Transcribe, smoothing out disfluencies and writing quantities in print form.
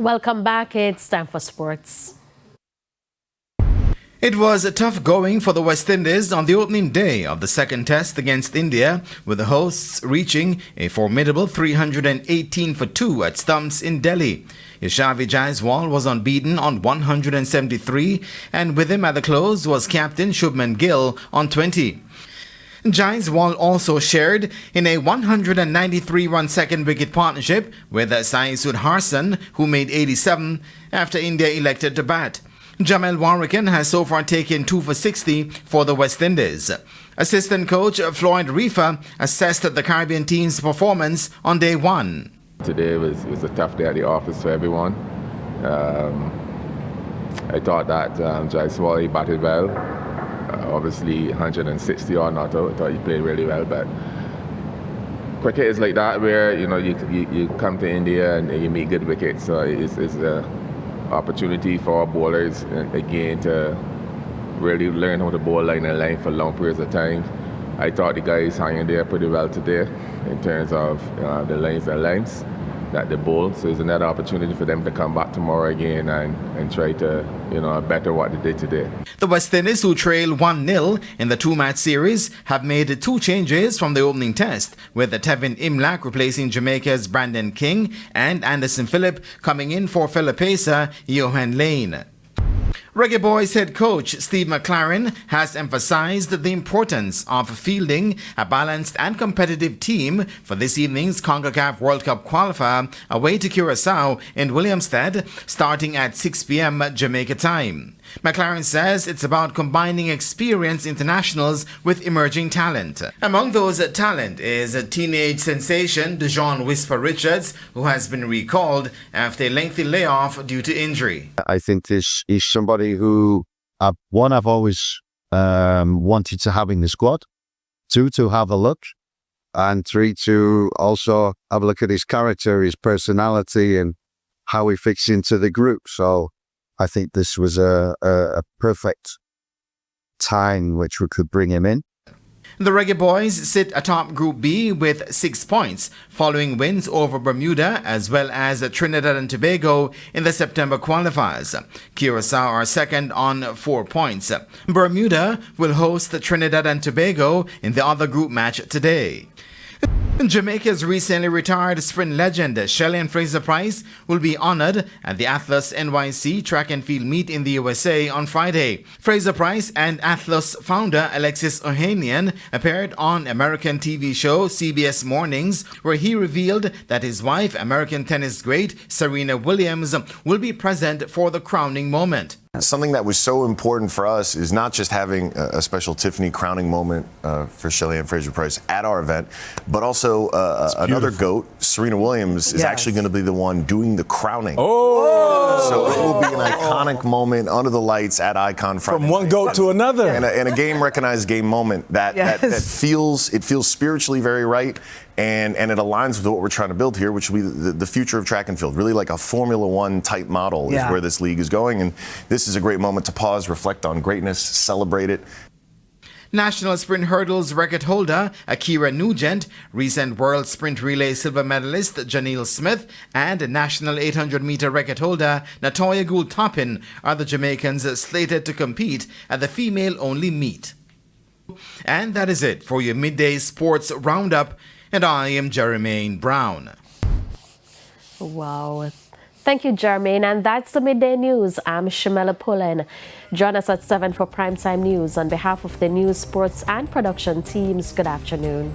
Welcome back. It's time for sports. It was a tough going for the West Indies on the opening day of the second test against India, with the hosts reaching a formidable 318 for 2 at stumps in Delhi. Yashavi Jaiswal was unbeaten on 173, and with him at the close was captain Shubman Gill on 20. Jaiswal also shared in a 193-run second wicket partnership with Saisud Harsan, who made 87 after India elected to bat. Jamel Warrican has so far taken 2 for 60 for the West Indies. Assistant coach Floyd Reefer assessed the Caribbean team's performance on day one. Today was a tough day at the office for everyone. I thought that Jaiswal, he batted well. Obviously 160 or not out. I thought he played really well, but cricket is like that, where you come to India and you make good wickets. So it's an opportunity for our bowlers again to really learn how to bowl line and line for long periods of time. I thought the guys hung in there pretty well today in terms of the lines and lengths that they bowl. So it's another opportunity for them to come back tomorrow again and try to better what they did today. The West Indies, who trail 1-0 in the two-match series, have made 2 changes from the opening test, with Tevin Imlak replacing Jamaica's Brandon King and Anderson Phillip coming in for Philipesa Johan Lane. Reggae Boys head coach Steve McLaren has emphasized the importance of fielding a balanced and competitive team for this evening's CONCACAF World Cup qualifier away to Curacao in Williamstead, starting at 6 p.m. Jamaica time. McLaren says it's about combining experienced internationals with emerging talent. Among those talent is a teenage sensation Dejon Whisper Richards, who has been recalled after a lengthy layoff due to injury. I think this is somebody who, I've always wanted to have in the squad, 2, to have a look, and 3, to also have a look at his character, his personality, and how he fits into the group. So I think this was a perfect time which we could bring him in. The Reggae Boys sit atop Group B with 6 points, following wins over Bermuda as well as Trinidad and Tobago in the September qualifiers. Curacao are second on 4 points. Bermuda will host Trinidad and Tobago in the other group match today. Jamaica's recently retired sprint legend Shelly-Ann Fraser-Pryce will be honored at the Athlos NYC track and field meet in the USA on Friday. Fraser-Pryce and Athlos founder Alexis Ohanian appeared on American TV show CBS Mornings, where he revealed that his wife, American tennis great Serena Williams, will be present for the crowning moment. Something that was so important for us is not just having a special Tiffany crowning moment for Shelly-Ann Fraser-Pryce at our event, but also another GOAT, Serena Williams, is actually going to be the one doing the crowning. Oh! So it will be an iconic moment under the lights at Icon Friday. From one GOAT to another. And a game-recognized game moment that feels spiritually very right. And it aligns with what we're trying to build here, which will be the future of track and field. Really like a Formula One type model is where this league is going. And this is a great moment to pause, reflect on greatness, celebrate it. National Sprint Hurdles record holder Akira Nugent, recent World Sprint Relay silver medalist Janelle Smith, and National 800-meter record holder Natoya Gould-Toppin are the Jamaicans slated to compete at the female-only meet. And that is it for your midday sports roundup. And I am Jermaine Brown. Wow. Thank you, Jermaine. And that's the Midday News. I'm Shamela Pullen. Join us at 7 for Primetime News. On behalf of the news, sports, and production teams, good afternoon.